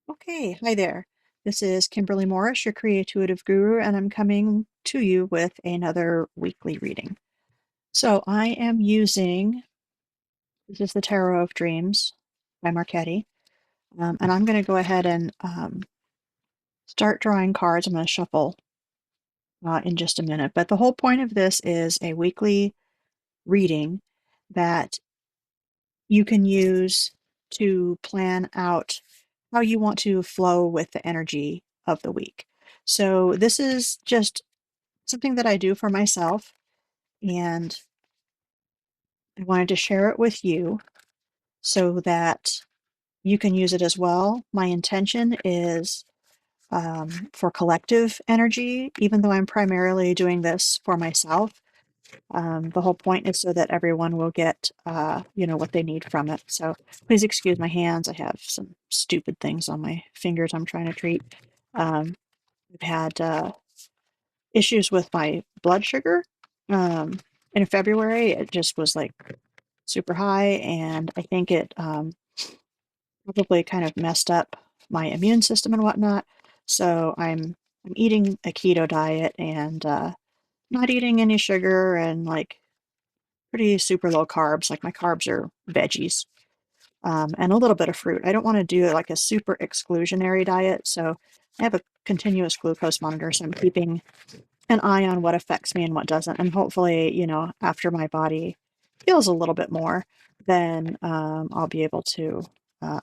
Okay, hi there. This is Kimberly Morris, your Creatuitive Guru, and I'm coming to you with another weekly reading. So I am using, this is the Tarot of Dreams by Marchetti, and I'm going to go ahead and start drawing cards. I'm going to shuffle in just a minute, but the whole point of this is a weekly reading that you can use to plan out how you want to flow with the energy of the week. So this is just something that I do for myself, and I wanted to share it with you so that you can use it as well. My intention is for collective energy, even though I'm primarily doing this for myself. The whole point is so that everyone will get, what they need from it. So please excuse my hands. I have some stupid things on my fingers I'm trying to treat. Um, I've had issues with my blood sugar. In February, it just was like super high, and I think it probably kind of messed up my immune system and whatnot. So I'm eating a keto diet and not eating any sugar and like pretty super low carbs. Like my carbs are veggies and a little bit of fruit. I don't want to do like a super exclusionary diet, so I have a continuous glucose monitor, so I'm keeping an eye on what affects me and what doesn't. And hopefully, after my body feels a little bit more, then I'll be able to uh,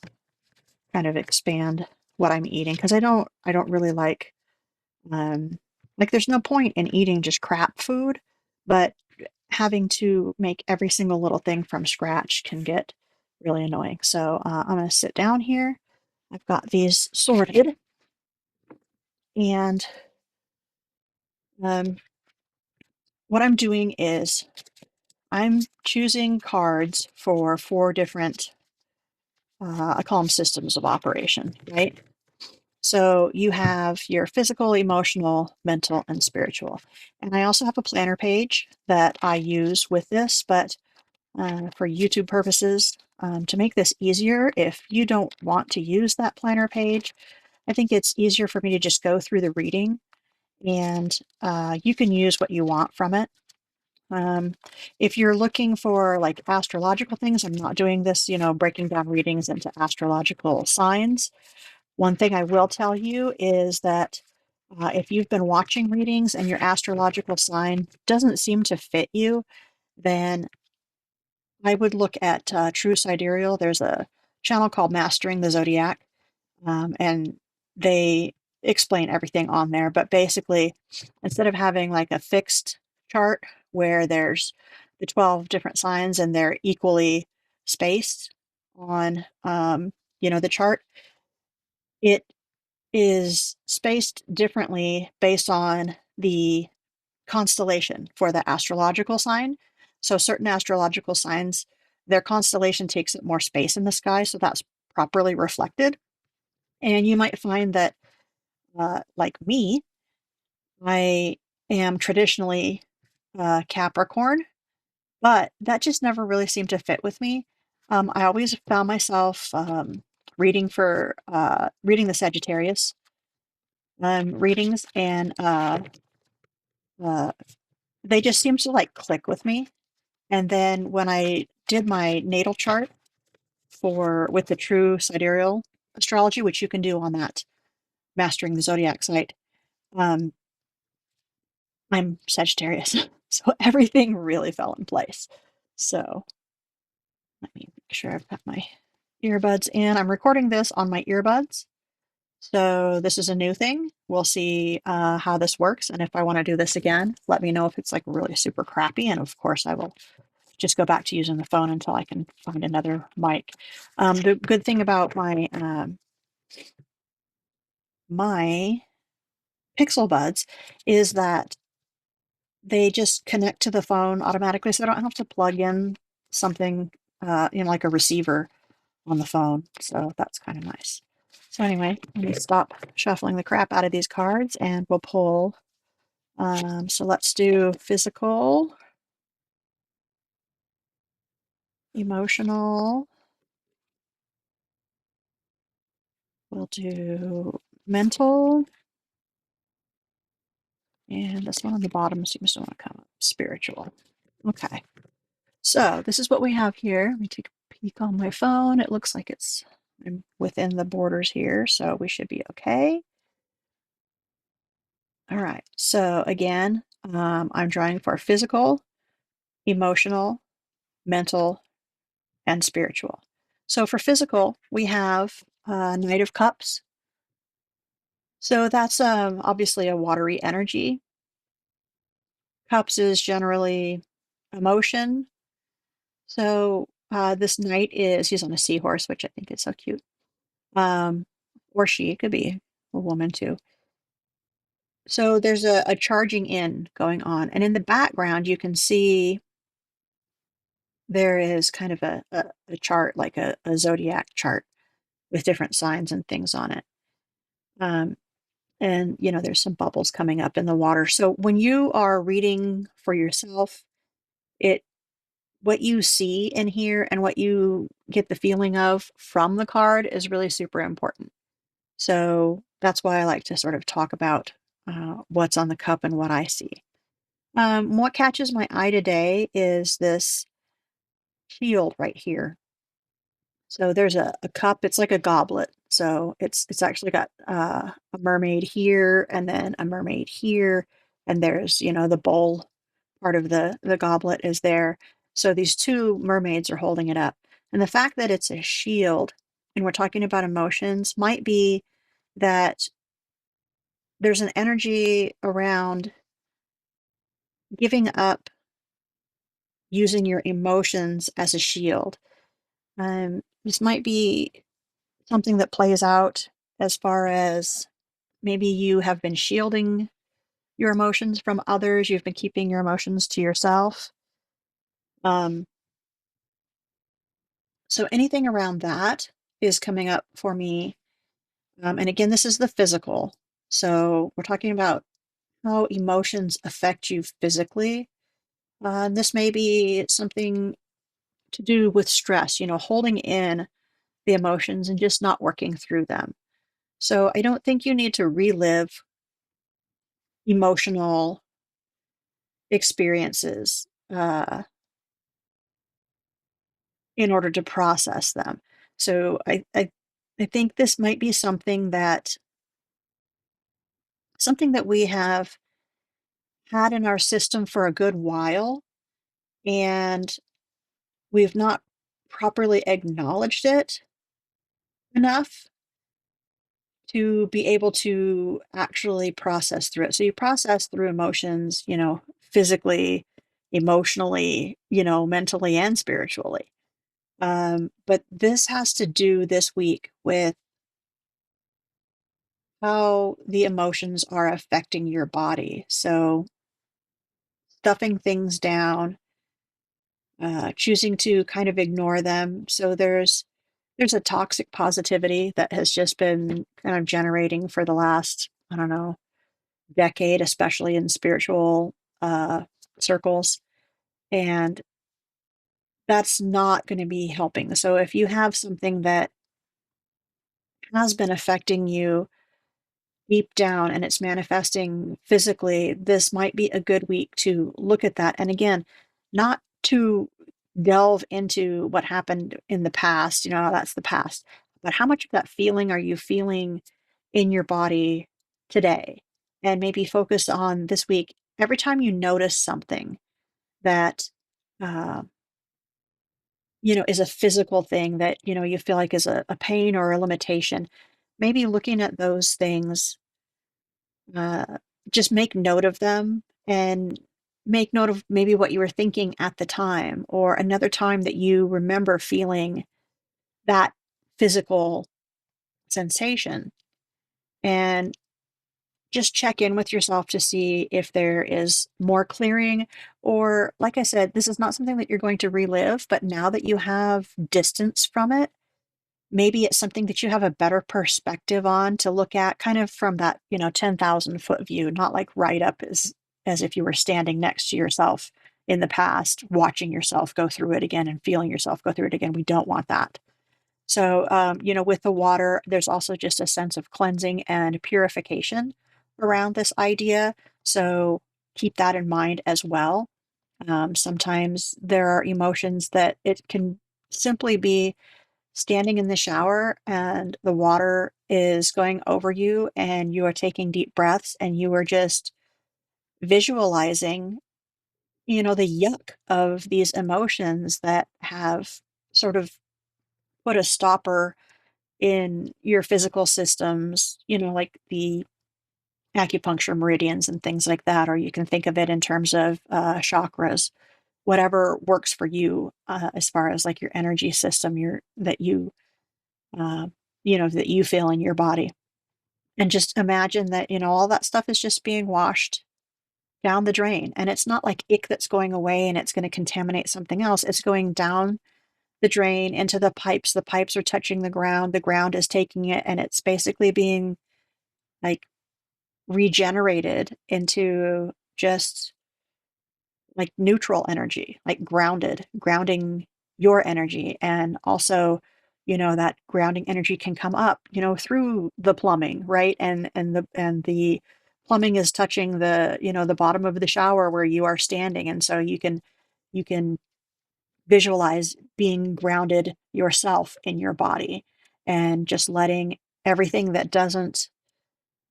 kind of expand what I'm eating, because I don't really like there's no point in eating just crap food, but having to make every single little thing from scratch can get really annoying. So I'm going to sit down here. I've got these sorted, and um, what I'm doing is I'm choosing cards for four different, I call them systems of operation, right? So you have your physical, emotional, mental, and spiritual. And I also have a planner page that I use with this, but for YouTube purposes, to make this easier, if you don't want to use that planner page, I think it's easier for me to just go through the reading, and you can use what you want from it. If you're looking for like astrological things, I'm not doing this, breaking down readings into astrological signs. One thing I will tell you is that if you've been watching readings and your astrological sign doesn't seem to fit you, then I would look at True Sidereal. There's a channel called Mastering the Zodiac, and they explain everything on there. But basically, instead of having like a fixed chart where there's the 12 different signs and they're equally spaced on, the chart, it is spaced differently based on the constellation for the astrological sign. So certain astrological signs, their constellation takes up more space in the sky, so that's properly reflected. And you might find that, like me, I am traditionally Capricorn, but that just never really seemed to fit with me. I always found myself reading the Sagittarius readings, and uh, they just seem to like click with me. And then when I did my natal chart for with the true sidereal astrology, which you can do on that Mastering the Zodiac site, um, I'm Sagittarius, so everything really fell in place. So let me make sure I've got my earbuds in. I'm recording this on my earbuds, so this is a new thing. We'll see how this works, and if I want to do this again, let me know if it's like really super crappy, and of course I will just go back to using the phone until I can find another mic. The good thing about my Pixel Buds is that they just connect to the phone automatically, so I don't have to plug in something, like a receiver on the phone. So that's kind of nice. So anyway, let me stop shuffling the crap out of these cards, and we'll pull. So let's do physical, emotional, we'll do mental. And this one on the bottom seems to want to come up, spiritual. Okay. So this is what we have here. Let me take a peek on my phone. It looks like I'm within the borders here, so we should be okay. All right. So again, I'm drawing for physical, emotional, mental, and spiritual. So for physical, we have Knight of Cups. So that's obviously a watery energy. Cups is generally emotion. So this knight he's on a seahorse, which I think is so cute. Or she could be a woman too. So there's a charging in going on. And in the background, you can see there is kind of a chart, like a zodiac chart with different signs and things on it. And, there's some bubbles coming up in the water. So when you are reading for yourself, what you see in here and what you get the feeling of from the card is really super important. So that's why I like to sort of talk about what's on the cup and what I see. What catches my eye today is this shield right here. So there's a cup. It's like a goblet. So it's actually got a mermaid here and then a mermaid here. And there's, the bowl part of the goblet is there. So these two mermaids are holding it up. And the fact that it's a shield and we're talking about emotions might be that there's an energy around giving up using your emotions as a shield. This might be something that plays out as far as maybe you have been shielding your emotions from others, you've been keeping your emotions to yourself. Um, so anything around that is coming up for me. And again, this is the physical. So we're talking about how emotions affect you physically. This may be something to do with stress, holding in the emotions and just not working through them. So I don't think you need to relive emotional experiences in order to process them. So I think this might be something that we have had in our system for a good while, and we've not properly acknowledged it enough to be able to actually process through it. So you process through emotions, physically, emotionally, mentally and spiritually. But this has to do this week with how the emotions are affecting your body. So stuffing things down, choosing to kind of ignore them. So there's a toxic positivity that has just been kind of generating for the last, I don't know, decade, especially in spiritual circles. And that's not going to be helping. So if you have something that has been affecting you deep down and it's manifesting physically, this might be a good week to look at that. And again, not to delve into what happened in the past, that's the past, but how much of that feeling are you feeling in your body today? And maybe focus on this week. Every time you notice something that, uh, is a physical thing that, you feel like is a pain or a limitation, maybe looking at those things, uh, just make note of them and make note of maybe what you were thinking at the time or another time that you remember feeling that physical sensation, and just check in with yourself to see if there is more clearing. Or, like I said, this is not something that you're going to relive, but now that you have distance from it, maybe it's something that you have a better perspective on to look at kind of from that, 10,000-foot view, not like right up as if you were standing next to yourself in the past, watching yourself go through it again and feeling yourself go through it again. We don't want that. So, with the water, there's also just a sense of cleansing and purification around this idea. So keep that in mind as well. Sometimes there are emotions that it can simply be standing in the shower and the water is going over you and you are taking deep breaths and you are just visualizing, the yuck of these emotions that have sort of put a stopper in your physical systems, like the acupuncture meridians and things like that, or you can think of it in terms of chakras, whatever works for you, as far as like your energy system, uh, that you feel in your body. And just imagine that, all that stuff is just being washed down the drain. And it's not like ick that's going away and it's going to contaminate something else. It's going down the drain into the pipes. The pipes are touching the ground. The ground is taking it, and it's basically being like regenerated into just like neutral energy, like grounding your energy. And also, that grounding energy can come up, through the plumbing, right? And the plumbing is touching the bottom of the shower where you are standing. And so you can visualize being grounded yourself in your body and just letting everything that doesn't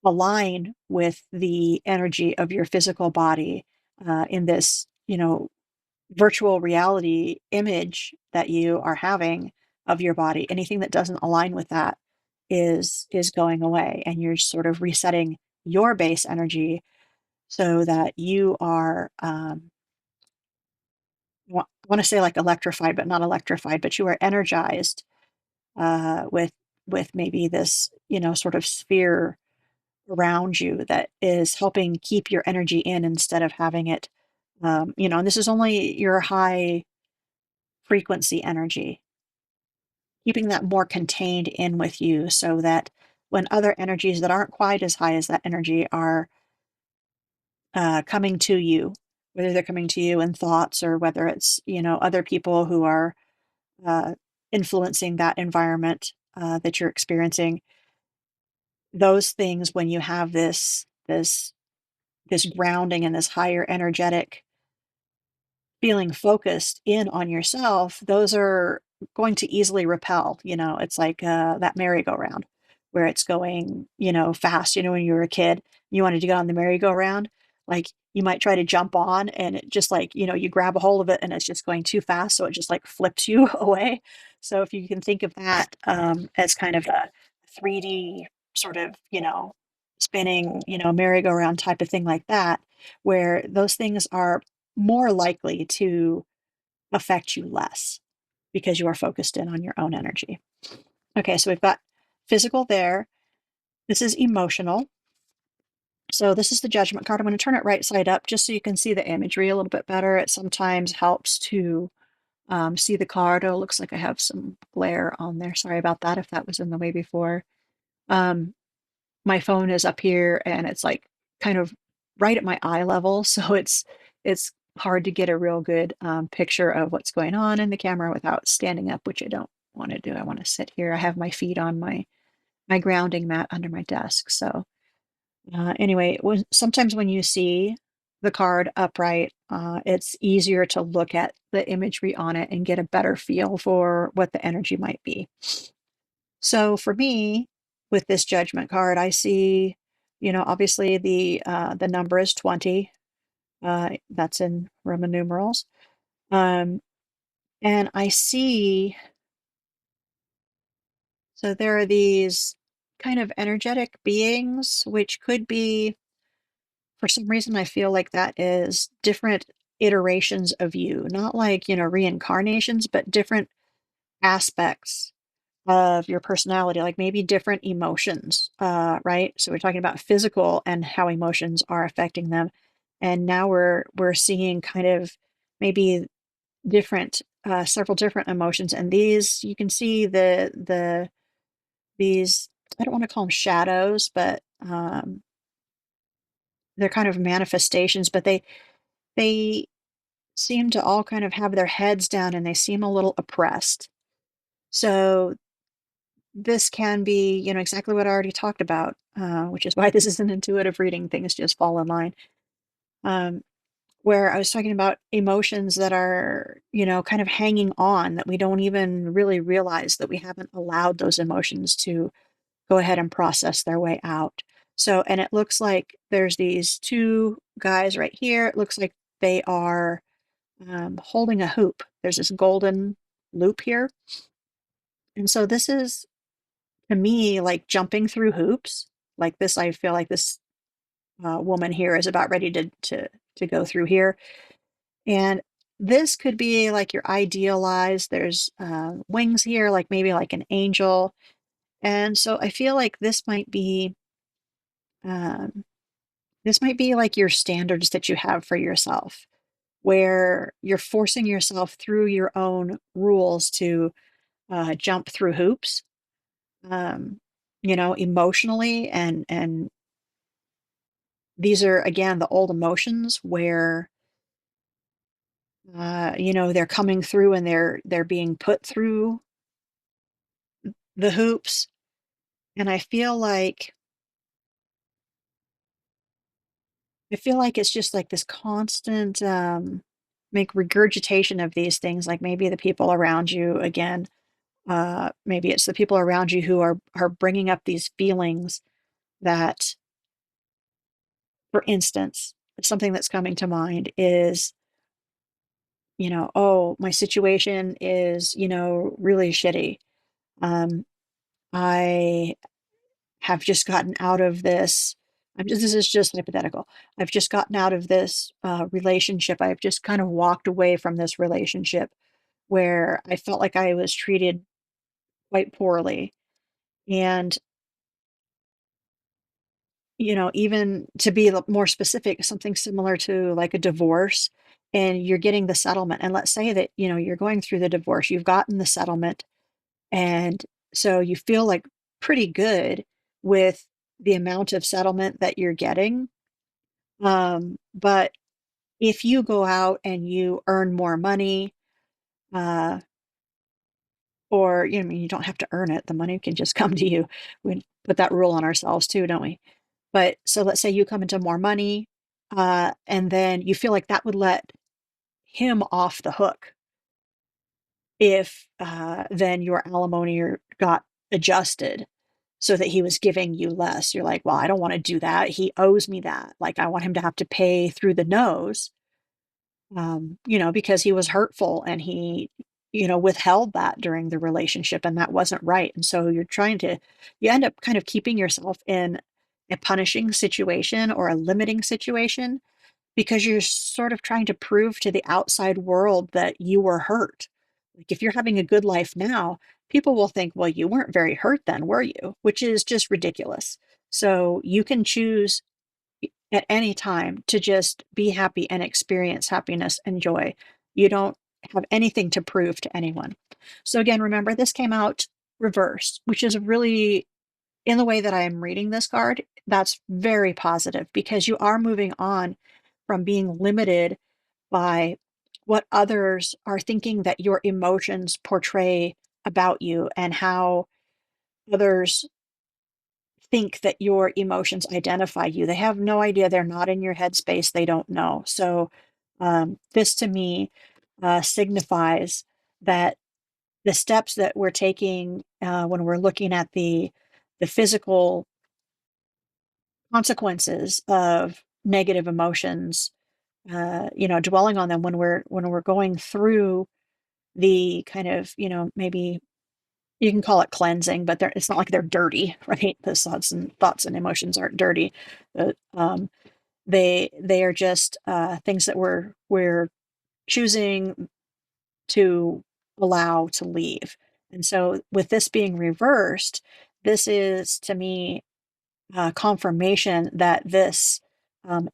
align with the energy of your physical body, in this, virtual reality image that you are having of your body. Anything that doesn't align with that is going away, and you're sort of resetting your base energy so that you are, want to say like electrified, but not electrified, but you are energized, with maybe this, sort of sphere around you that is helping keep your energy in instead of having it, and this is only your high frequency energy, keeping that more contained in with you so that when other energies that aren't quite as high as that energy are, coming to you, whether they're coming to you in thoughts or whether it's, other people who are, uh, influencing that environment, that you're experiencing, those things, when you have this grounding and this higher energetic feeling focused in on yourself, those are going to easily repel. It's like, that merry-go-round where it's going, fast. When you were a kid, you wanted to go on the merry-go-round, like you might try to jump on and it just like, you grab a hold of it and it's just going too fast. So it just like flips you away. So if you can think of that, as kind of a 3D sort of, spinning, merry-go-round type of thing like that, where those things are more likely to affect you less because you are focused in on your own energy. Okay, so we've got physical there. This is emotional. So this is the Judgment card. I'm going to turn it right side up just so you can see the imagery a little bit better. It sometimes helps to, see the card. Oh, it looks like I have some glare on there. Sorry about that if that was in the way before. Um, my phone is up here and it's like kind of right at my eye level, so it's hard to get a real good, picture of what's going on in the camera without standing up, which I don't want to do. I want to sit here. I have my feet on my grounding mat under my desk. So, anyway, sometimes when you see the card upright, it's easier to look at the imagery on it and get a better feel for what the energy might be. So for me, with this Judgment card, I see, obviously the number is 20. That's in Roman numerals. Um, and I see, so there are these kind of energetic beings, which could be, for some reason, I feel like that is different iterations of you, not like, reincarnations, but different aspects of your personality, like maybe different emotions, right? So we're talking about physical and how emotions are affecting them. And now we're seeing kind of maybe different, several different emotions. And these, you can see these, I don't want to call them shadows, but, they're kind of manifestations, but they seem to all kind of have their heads down and they seem a little oppressed. So this can be, exactly what I already talked about, which is why this is an intuitive reading. Things just fall in line. Where I was talking about emotions that are, kind of hanging on, that we don't even really realize that we haven't allowed those emotions to go ahead and process their way out. So, and it looks like there's these two guys right here. It looks like they are holding a hoop. There's this golden loop here. And so this is, to me, like jumping through hoops. Like this, I feel like this woman here is about ready to go through here. And this could be like your idealized, there's wings here, like maybe like an angel. And so I feel like um, this might be like your standards that you have for yourself, where you're forcing yourself through your own rules to jump through hoops, um, emotionally. And these are, again, the old emotions where, they're coming through and they're being put through the hoops. And I feel like it's just like this constant, like regurgitation of these things. Like maybe the people around you, again, maybe it's the people around you who are bringing up these feelings that, for instance, something that's coming to mind is, oh, my situation is, really shitty. Um, I have just gotten out of this. This is just hypothetical. I've just gotten out of this relationship. I've just kind of walked away from this relationship where I felt like I was treated quite poorly. And, even to be more specific, something similar to like a divorce, and you're getting the settlement. And let's say that, you're going through the divorce, you've gotten the settlement. And so you feel like pretty good with the amount of settlement that you're getting. But if you go out and you earn more money, uh, or, I mean, you don't have to earn it, the money can just come to you. We put that rule on ourselves too, don't we? But so let's say you come into more money, and then you feel like that would let him off the hook if then your alimony got adjusted so that he was giving you less. You're like, well, I don't want to do that. He owes me that. Like, I want him to have to pay through the nose, because he was hurtful and he, withheld that during the relationship, and that wasn't right. And so you end up kind of keeping yourself in a punishing situation or a limiting situation because you're sort of trying to prove to the outside world that you were hurt. Like if you're having a good life now, people will think, well, you weren't very hurt then, were you? Which is just ridiculous. So you can choose at any time to just be happy and experience happiness and joy. You don't have anything to prove to anyone. So again, remember this came out reversed, which is really, in the way that I am reading this card, that's very positive because you are moving on from being limited by what others are thinking that your emotions portray about you and how others think that your emotions identify you. They have no idea. They're not in your headspace. They don't know. So, this to me signifies that the steps that we're taking when we're looking at the physical consequences of negative emotions, dwelling on them when we're going through the kind of, maybe you can call it cleansing, but it's not like they're dirty, right? The thoughts and emotions aren't dirty. But, they are just things that we're choosing to allow to leave. And so with this being reversed, this is to me confirmation that this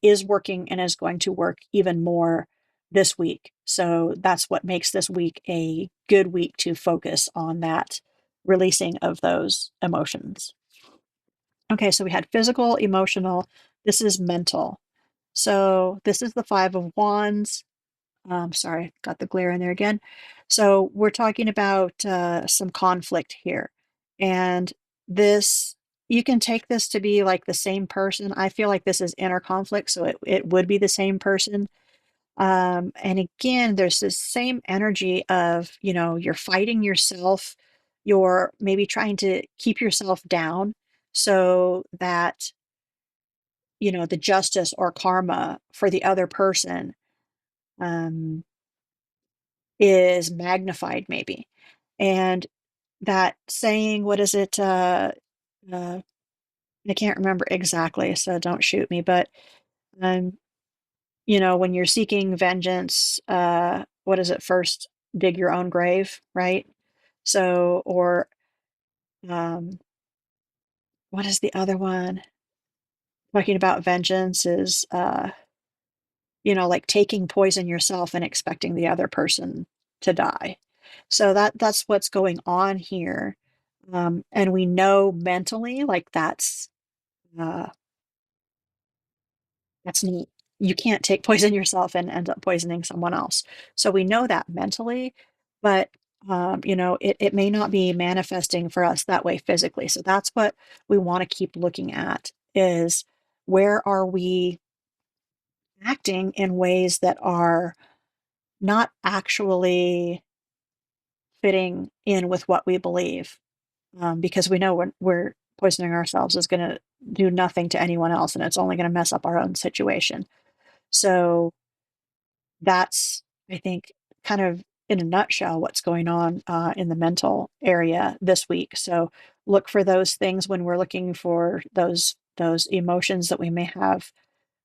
is working and is going to work even more this week. So that's what makes this week a good week to focus on that releasing of those emotions. Okay, so we had physical, emotional. This is mental. So this is the Five of Wands. Sorry, got the glare in there again. So we're talking about some conflict here. And this, you can take this to be like the same person. I feel like this is inner conflict, so it would be the same person. And again, there's this same energy of, you're fighting yourself, you're maybe trying to keep yourself down so that, the justice or karma for the other person um, is magnified, maybe. And that saying, what is it? Uh, I can't remember exactly, so don't shoot me, but um, when you're seeking vengeance, what is it? First, dig your own grave, right? So, or um, what is the other one? Talking about vengeance is, like taking poison yourself and expecting the other person to die. So that's what's going on here. And we know mentally, like uh, that's neat. You can't take poison yourself and end up poisoning someone else. So we know that mentally, but it may not be manifesting for us that way physically. So that's what we want to keep looking at is where are we acting in ways that are not actually fitting in with what we believe. Because we know we're poisoning ourselves is going to do nothing to anyone else and it's only going to mess up our own situation. So that's, I think, kind of in a nutshell what's going on in the mental area this week. So look for those things when we're looking for those emotions that we may have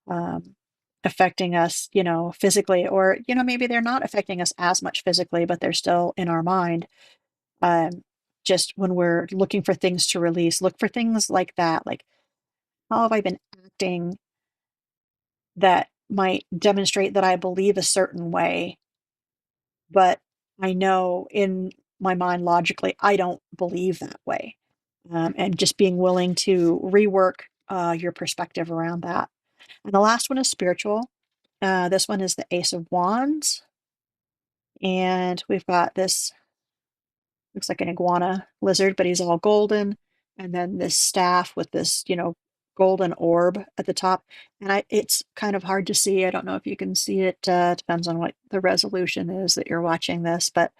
um, affecting us, physically, or maybe they're not affecting us as much physically, but they're still in our mind. Um, just when we're looking for things to release, look for things like that, like how have I been acting that might demonstrate that I believe a certain way, but I know in my mind logically I don't believe that way. And just being willing to rework your perspective around that. And the last one is spiritual. This one is the Ace of Wands. And we've got this, looks like an iguana lizard, but he's all golden. And then this staff with this, golden orb at the top. And it's kind of hard to see. I don't know if you can see it. Depends on what the resolution is that you're watching this, but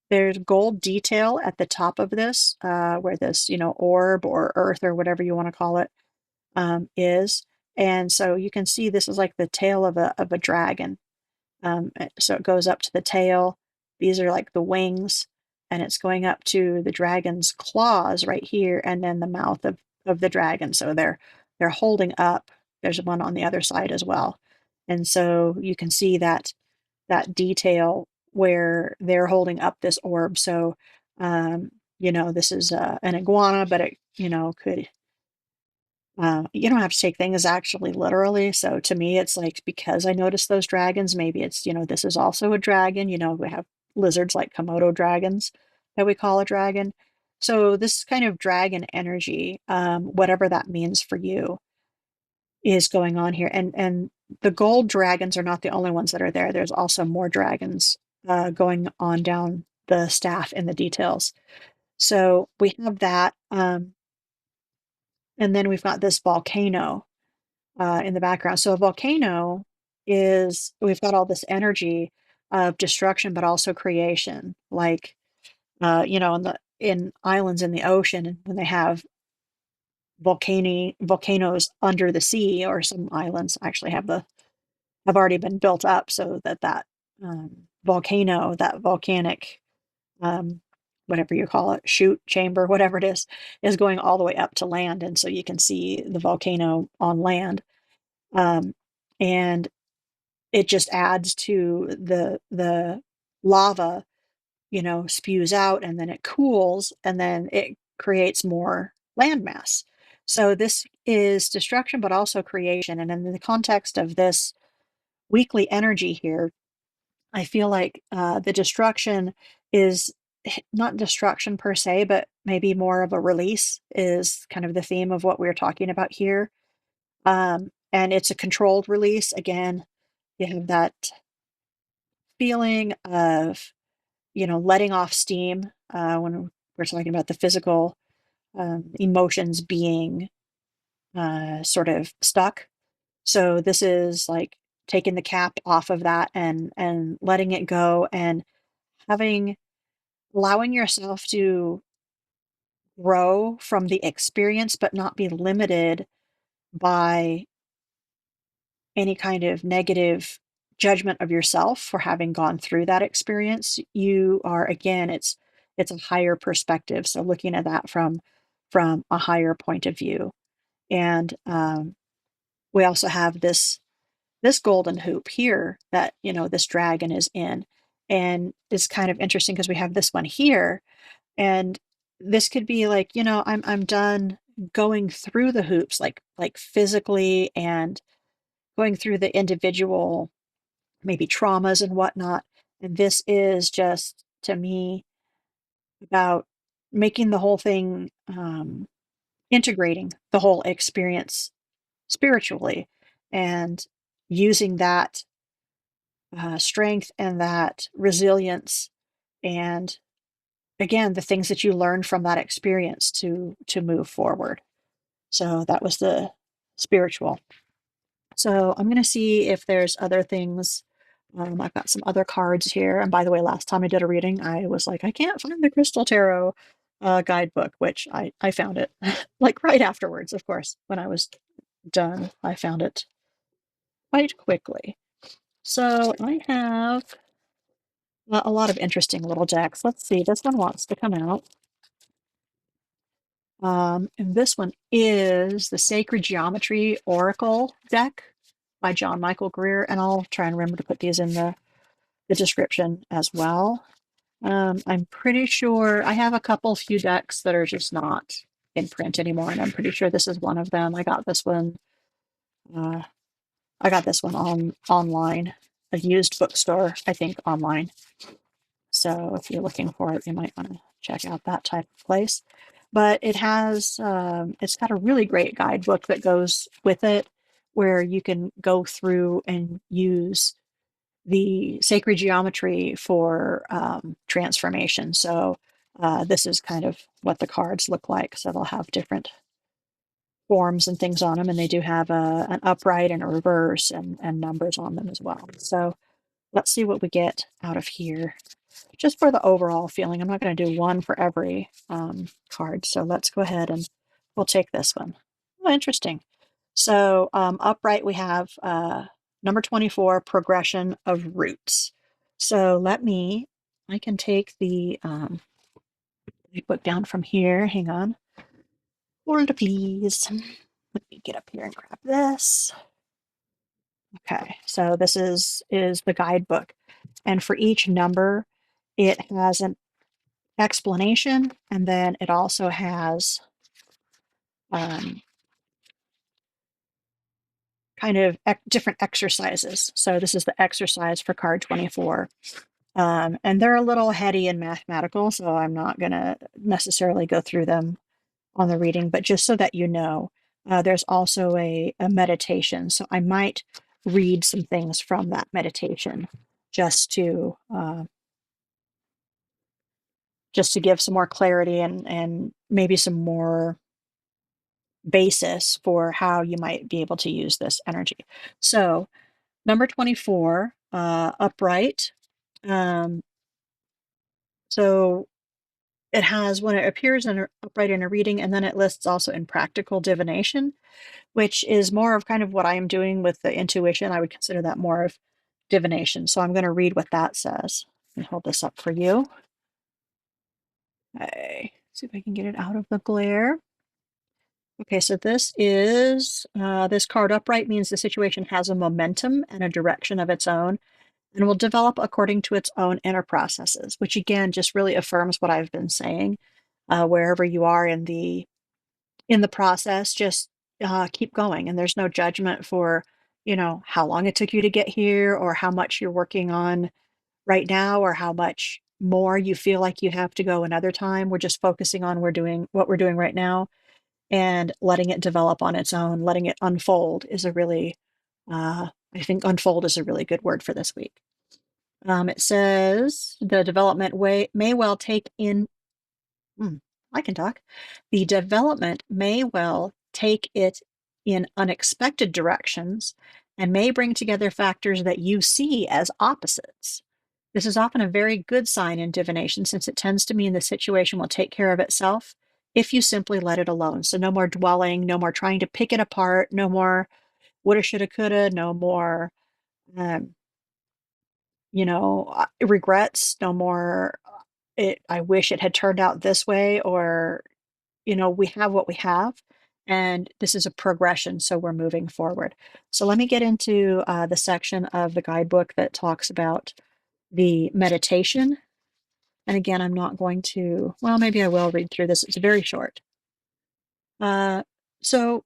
there's gold detail at the top of this, where this, orb or earth or whatever you want to call it, is. And so you can see this is like the tail of a dragon. So it goes up to the tail. These are like the wings, and it's going up to the dragon's claws right here, and then the mouth of the dragon. So they're holding up. There's one on the other side as well, and so you can see that detail where they're holding up this orb. So, this is an iguana, but it could you don't have to take things actually literally. So to me, it's like because I noticed those dragons, maybe it's, this is also a dragon. We have lizards like Komodo dragons that we call a dragon. So this kind of dragon energy, whatever that means for you, is going on here. And the gold dragons are not the only ones that are there. There's also more dragons going on down the staff in the details. So we have that. And then we've got this volcano in the background. So a volcano is, we've got all this energy of destruction, but also creation. Like, in islands in the ocean, when they have volcanoes under the sea, or some islands actually have already been built up so that volcano, that volcanic, um, whatever you call it, chute, chamber, whatever it is going all the way up to land. And so you can see the volcano on land. And it just adds to the lava, spews out and then it cools and then it creates more landmass. So this is destruction, but also creation. And in the context of this weekly energy here, I feel like the destruction is not destruction per se, but maybe more of a release is kind of the theme of what we're talking about here. And it's a controlled release. Again, you have that feeling of, letting off steam when we're talking about the physical. emotions being sort of stuck. So this is like taking the cap off of that and letting it go and having allowing yourself to grow from the experience, but not be limited by any kind of negative judgment of yourself for having gone through that experience. You are, again, it's a higher perspective. So looking at that from a higher point of view. And we also have this golden hoop here that, you know, this dragon is in. And it's kind of interesting because we have this one here. And this could be like, you know, I'm done going through the hoops, like physically, and going through the individual maybe traumas and whatnot. And this is just, to me, about making the whole thing, integrating the whole experience spiritually and using that strength and that resilience and, again, the things that you learned from that experience to move forward. So that was the spiritual. So I'm going to see if there's other things. I've got some other cards here. And by the way, last time I did a reading, I was like, I can't find the Crystal Tarot guidebook, which I found it like right afterwards, of course. When I was done, I found it quite quickly. So I have a lot of interesting little decks. Let's see, this one wants to come out. And this one is the Sacred Geometry Oracle deck by John Michael Greer. And I'll try and remember to put these in the description as well. I'm pretty sure I have a few decks that are just not in print anymore, and I'm pretty sure this is one of them. I got this one. I got this one online, a used bookstore, I think, online. So if you're looking for it, you might want to check out that type of place. But it has, it's got a really great guidebook that goes with it, where you can go through and use the sacred geometry for transformation. So this is kind of what the cards look like. So they'll have different forms and things on them, and they do have an upright and a reverse and numbers on them as well. So let's see what we get out of here. Just for the overall feeling, I'm not going to do one for every card. So let's go ahead and we'll take this one. Oh, interesting. So upright, we have number 24, progression of roots. So I can take the book down from here. Hang on. Hold please. Let me get up here and grab this. Okay, so this is the guidebook. And for each number, it has an explanation, and then it also has kind of different exercises. So this is the exercise for card 24. And they're a little heady and mathematical, so I'm not going to necessarily go through them on the reading, but just so that you know, there's also a meditation. So I might read some things from that meditation just to give some more clarity and maybe some more basis for how you might be able to use this energy. So number 24, upright. So it has, when it appears upright in a reading, and then it lists also in practical divination, which is more of kind of what I am doing with the intuition. I would consider that more of divination. So I'm going to read what that says. Let me hold this up for you. Okay, see if I can get it out of the glare. Okay, so this is, this card upright means the situation has a momentum and a direction of its own and will develop according to its own inner processes, which again just really affirms what I've been saying. Wherever you are in the process, just keep going. And there's no judgment for, you know, how long it took you to get here, or how much you're working on right now, or how much more you feel like you have to go another time. We're just focusing on what we're doing right now, and letting it develop on its own, letting it unfold is a really, I think unfold is a really good word for this week. It says the development way may well take in, I can talk. The development may well take it in unexpected directions and may bring together factors that you see as opposites. This is often a very good sign in divination since it tends to mean the situation will take care of itself if you simply let it alone. So no more dwelling, no more trying to pick it apart, no more woulda, shoulda, coulda, no more, um, regrets, no more, I wish it had turned out this way, or, we have what we have, and this is a progression, so we're moving forward. So let me get into the section of the guidebook that talks about the meditation. And again, I'm not going to, well, maybe I will read through this. It's very short. So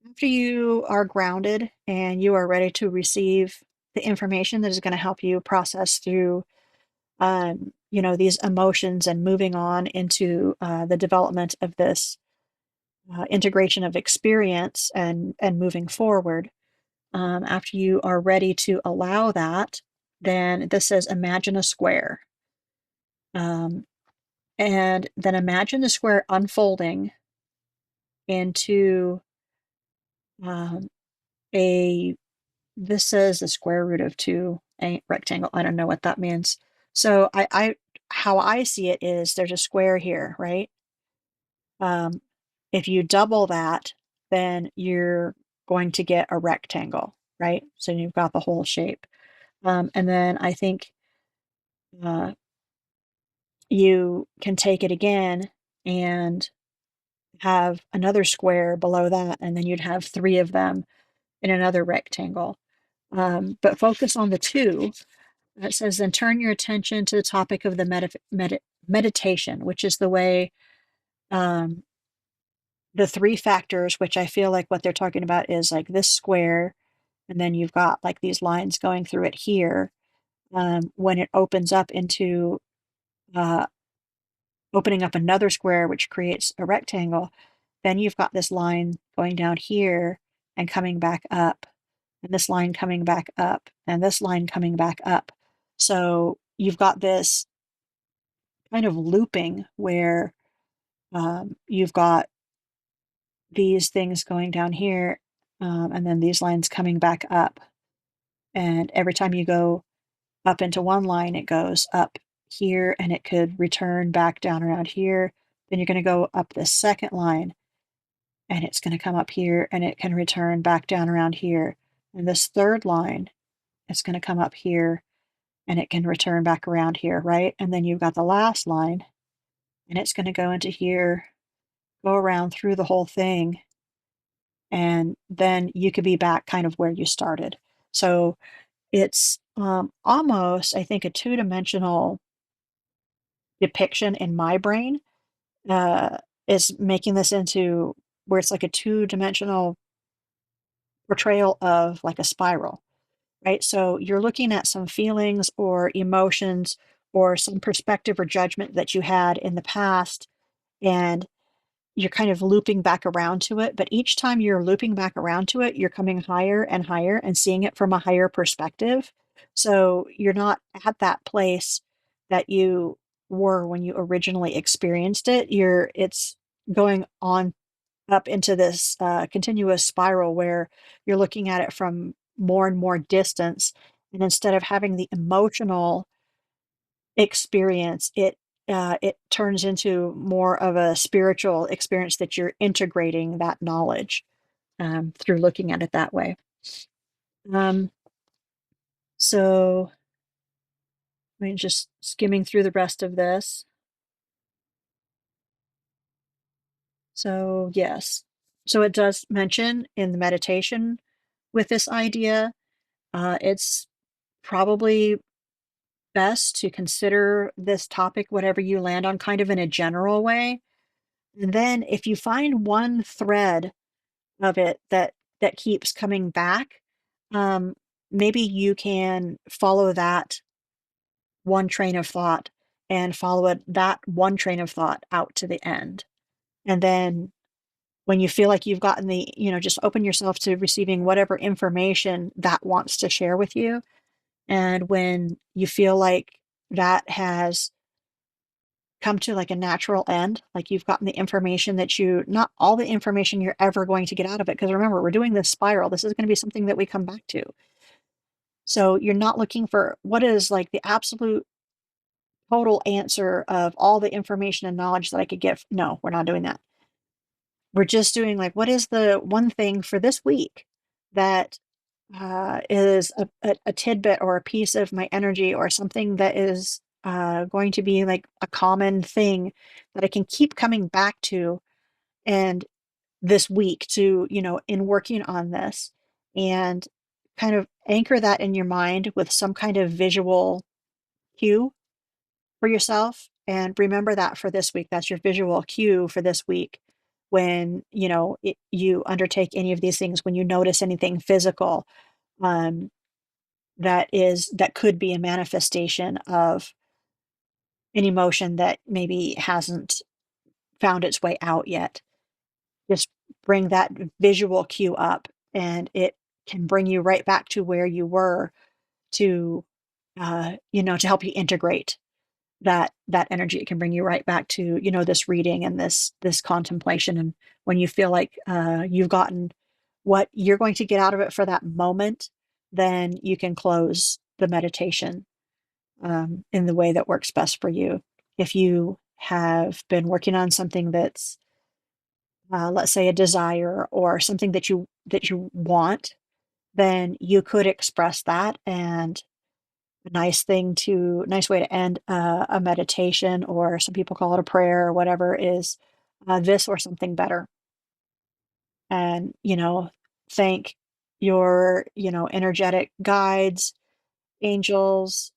after you are grounded and you are ready to receive the information that is going to help you process through, these emotions and moving on into the development of this integration of experience and moving forward. After you are ready to allow that, then this says imagine a square. And then imagine the square unfolding into um, a, this says the square root of 2 a rectangle. I don't know what that means. So how I see it is there's a square here, right? If you double that, then you're going to get a rectangle, right? So you've got the whole shape. And then I think uh, you can take it again and have another square below that, and then you'd have 3 of them in another rectangle. But focus on the 2. It says, then turn your attention to the topic of the meditation, which is the way um, the 3 factors, which I feel like what they're talking about is like this square, and then you've got like these lines going through it here. When it opens up into uh, opening up another square, which creates a rectangle, then you've got this line going down here and coming back up, and this line coming back up, and this line coming back up. So you've got this kind of looping where you've got these things going down here, and then these lines coming back up. And every time you go up into one line, it goes up here, and it could return back down around here. Then you're going to go up this second line, and it's going to come up here, and it can return back down around here. And this third line, it's going to come up here, and it can return back around here, right? And then you've got the last line, and it's going to go into here, go around through the whole thing, and then you could be back kind of where you started. So it's almost, I think, a 2-dimensional depiction in my brain uh, is making this into where it's like a 2-dimensional portrayal of like a spiral, right? So you're looking at some feelings or emotions or some perspective or judgment that you had in the past, and you're kind of looping back around to it. But each time you're looping back around to it, you're coming higher and higher and seeing it from a higher perspective. So you're not at that place that you were when you originally experienced it. It's going on up into this continuous spiral where you're looking at it from more and more distance. And instead of having the emotional experience, it turns into more of a spiritual experience that you're integrating that knowledge through looking at it that way. Um, so I mean, just skimming through the rest of this. So yes, so it does mention in the meditation with this idea, it's probably best to consider this topic, whatever you land on, kind of in a general way. And then if you find one thread of it that keeps coming back, um, maybe you can follow that one train of thought and follow that one train of thought out to the end. And then when you feel like you've gotten just open yourself to receiving whatever information that wants to share with you. And when you feel like that has come to like a natural end, like you've gotten the information that not all the information you're ever going to get out of it. Because remember, we're doing this spiral. This is going to be something that we come back to. So you're not looking for what is like the absolute total answer of all the information and knowledge that I could get. No, we're not doing that. We're just doing like, what is the one thing for this week that is a tidbit or a piece of my energy or something that is going to be like a common thing that I can keep coming back to and this week to, in working on this, and kind of anchor that in your mind with some kind of visual cue for yourself. And remember that for this week, that's your visual cue for this week. When, you undertake any of these things, when you notice anything physical, um, that could be a manifestation of an emotion that maybe hasn't found its way out yet. Just bring that visual cue up, and it can bring you right back to where you were to, to help you integrate that energy. It can bring you right back to, this reading and this contemplation. And when you feel like you've gotten what you're going to get out of it for that moment, then you can close the meditation in the way that works best for you. If you have been working on something that's, let's say, a desire or something that you want, then you could express that. And a nice way to end a meditation, or some people call it a prayer or whatever, is this or something better. And, thank your, energetic guides, angels,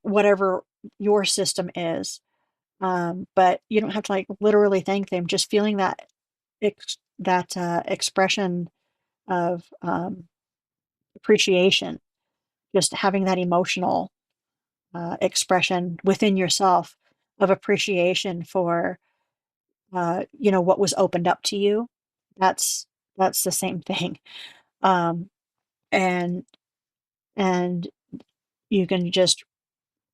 whatever your system is. But you don't have to like literally thank them. Just feeling that expression of appreciation, just having that emotional expression within yourself of appreciation for what was opened up to you. That's the same thing. Um, and and you can just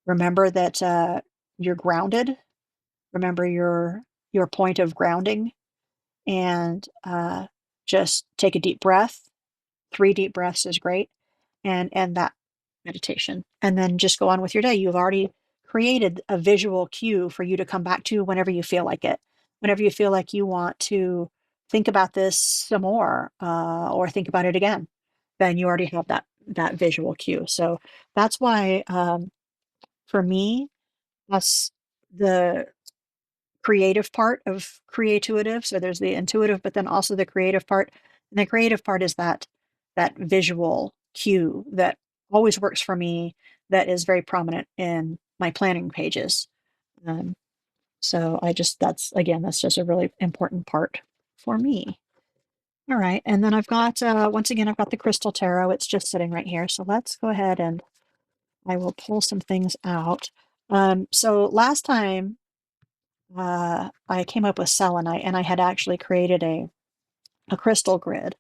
remember that you're grounded. Remember your point of grounding, and just take a deep breath. 3 deep breaths is great, and end that meditation. And then just go on with your day. You've already created a visual cue for you to come back to whenever you feel like it. Whenever you feel like you want to think about this some more, or think about it again, then you already have that visual cue. So that's why, for me, that's the creative part of creatuitive. So there's the intuitive, but then also the creative part. And the creative part is that visual cue that always works for me, that is very prominent in my planning pages. Um, so that's just a really important part for me. All right. And then I've got, once again, I've got the crystal tarot. It's just sitting right here. So let's go ahead and I will pull some things out. So last time, I came up with selenite, and I had actually created a crystal grid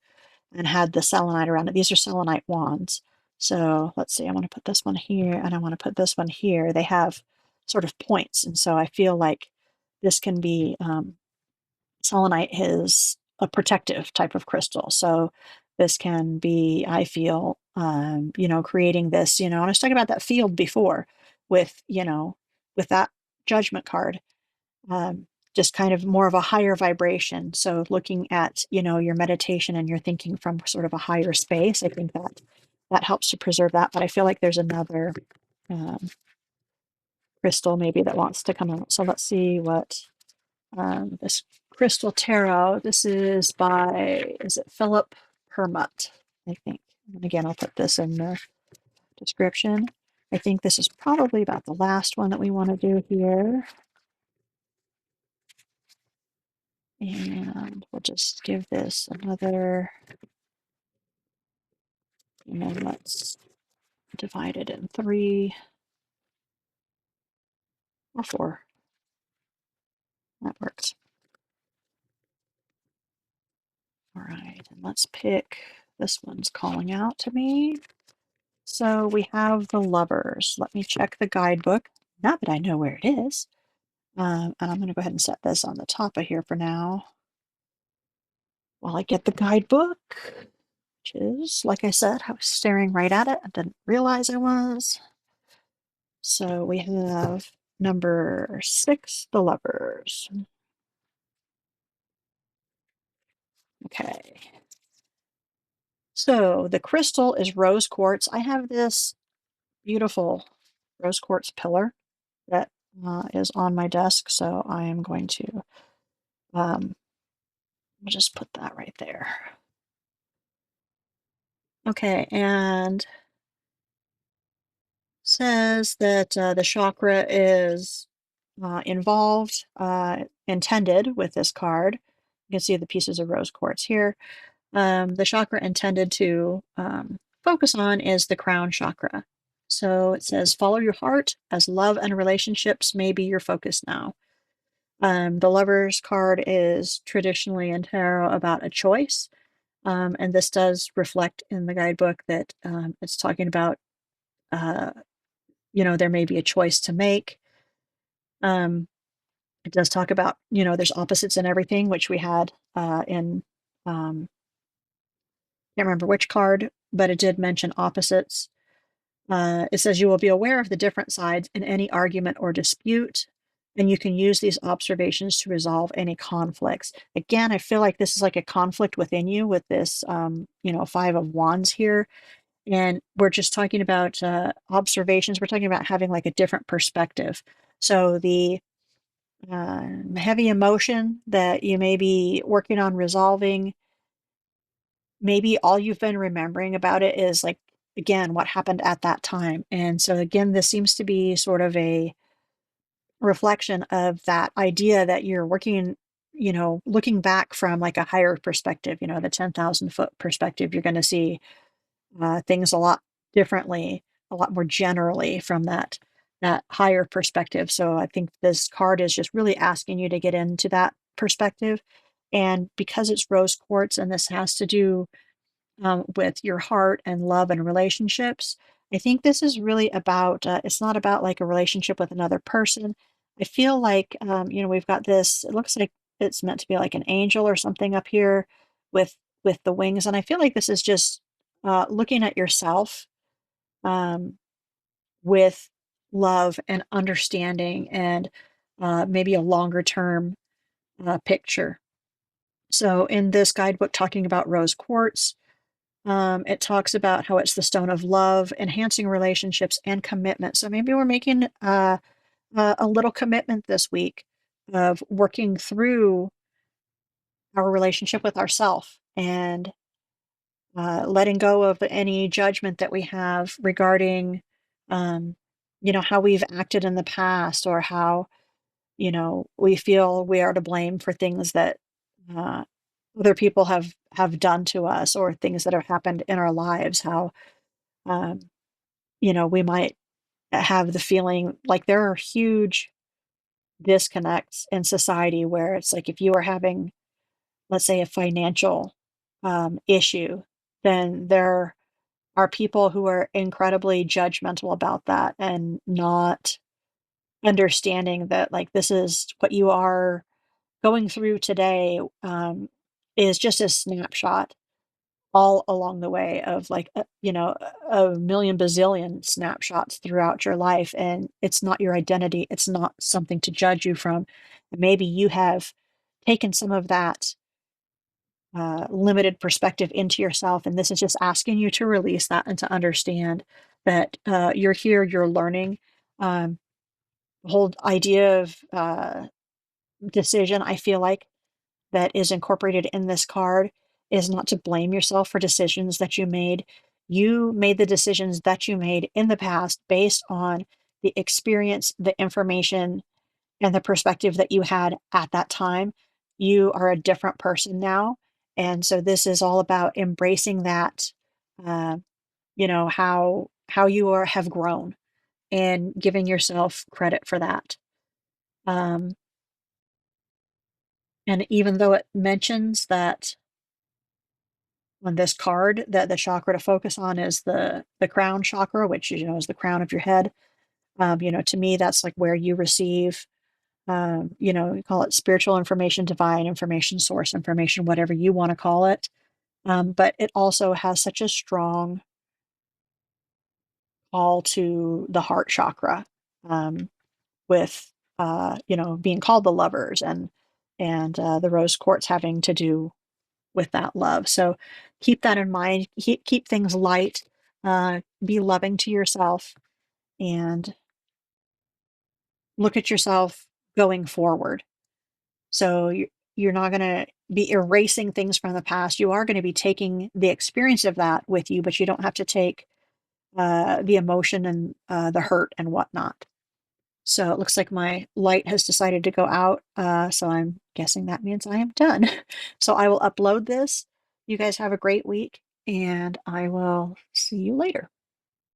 and had the selenite around it. These are selenite wands. So let's see, I want to put this one here and I want to put this one here. They have sort of points. And so I feel like this can be, selenite is a protective type of crystal. So this can be, I feel, creating this, and I was talking about that field before with, with that judgment card, um, just kind of more of a higher vibration. So looking at, your meditation and your thinking from sort of a higher space, I think that helps to preserve that. But I feel like there's another um, crystal maybe that wants to come out. So let's see what this crystal tarot. This is is it Philip Permutt, I think. And again, I'll put this in the description. I think this is probably about the last one that we want to do here. And we'll just give this another, and then let's divide it in 3 or 4. That works. All right, and let's pick, this one's calling out to me. So we have the Lovers. Let me check the guidebook. Not that I know where it is. And I'm going to go ahead and set this on the top of here for now while I get the guidebook, which is, like I said, I was staring right at it. I didn't realize I was. So we have number 6, the lovers. Okay. So the crystal is rose quartz. I have this beautiful rose quartz pillar that is on my desk. So I am going to I'll just put that right there. Okay, and says that the chakra is involved, intended with this card. You can see the pieces of rose quartz here. The chakra intended to focus on is the crown chakra. So it says, follow your heart as love and relationships may be your focus now. The lover's card is traditionally in tarot about a choice. And this does reflect in the guidebook that it's talking about, there may be a choice to make. It does talk about, there's opposites in everything, which we had in, can't remember which card, but it did mention opposites. It says you will be aware of the different sides in any argument or dispute, and you can use these observations to resolve any conflicts. Again, I feel like this is like a conflict within you with this, 5 of Wands here. And we're just talking about observations. We're talking about having like a different perspective. So the heavy emotion that you may be working on resolving, maybe all you've been remembering about it is like, again, what happened at that time. And so again, this seems to be sort of a reflection of that idea that you're working, looking back from like a higher perspective, the 10,000-foot perspective. You're going to see things a lot differently, a lot more generally from that higher perspective. So I think this card is just really asking you to get into that perspective. And because it's rose quartz and this has to do with your heart and love and relationships, I think this is really about, it's not about like a relationship with another person. I feel like, we've got this, it looks like it's meant to be like an angel or something up here with the wings. And I feel like this is just looking at yourself um, with love and understanding and maybe a longer term picture. So in this guidebook talking about rose quartz, it talks about how it's the stone of love, enhancing relationships and commitment. So maybe we're making a little commitment this week of working through our relationship with ourself and letting go of any judgment that we have regarding, um, how we've acted in the past or how, we feel we are to blame for things that uh, other people have done to us or things that have happened in our lives. How, um, we might have the feeling like there are huge disconnects in society where it's like if you are having, let's say, a financial issue, then there are people who are incredibly judgmental about that and not understanding that like this is what you are going through today is just a snapshot all along the way of like a million bazillion snapshots throughout your life, and it's not your identity, it's not something to judge you from. And maybe you have taken some of that limited perspective into yourself. And this is just asking you to release that and to understand that you're here, you're learning. The whole idea of decision, I feel like, that is incorporated in this card is not to blame yourself for decisions that you made. You made the decisions that you made in the past based on the experience, the information, and the perspective that you had at that time. You are a different person now. And so this is all about embracing that, uh, how you have grown and giving yourself credit for that. Um, and even though it mentions that on this card that the chakra to focus on is the crown chakra, which is the crown of your head. To me, that's like where you receive You know, you call it spiritual information, divine information, source information, whatever you want to call it. But it also has such a strong call to the heart chakra, um, with you know, being called the lovers, and the rose quartz having to do with that love. So keep that in mind. Keep things light. Be loving to yourself, and look at yourself going forward. So you're not going to be erasing things from the past. You are going to be taking the experience of that with you, but you don't have to take the emotion and the hurt and whatnot. So it looks like my light has decided to go out. So I'm guessing that means I am done. So I will upload this. You guys have a great week, and I will see you later.